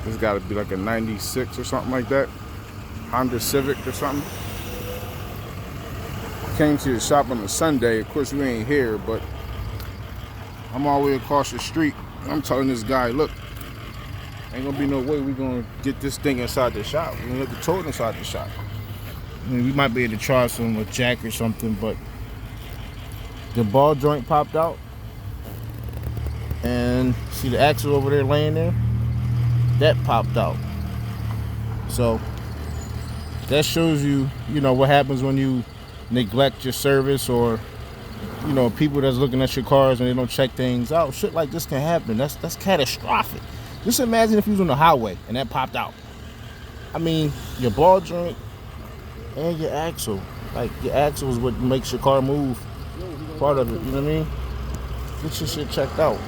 It's got to be like a 96 or something like that. Honda Civic or something. Came to the shop on a Sunday. Of course, we ain't here, but I'm all the way across the street. I'm telling this guy, look, ain't gonna be no way we gonna get this thing inside the shop. We're gonna have to tow it inside the shop. I mean, we might be able to try some with jack or something, but the ball joint popped out. And see the axle over there laying there? That popped out. So that shows you, what happens when you neglect your service, or people that's looking at your cars and they don't check things out. Shit like this can happen. That's catastrophic. Just imagine if you was on the highway and that popped out. I mean, your ball joint and your axle. Like, your axle is what makes your car move. Part of it, you know what I mean? Get your shit checked out.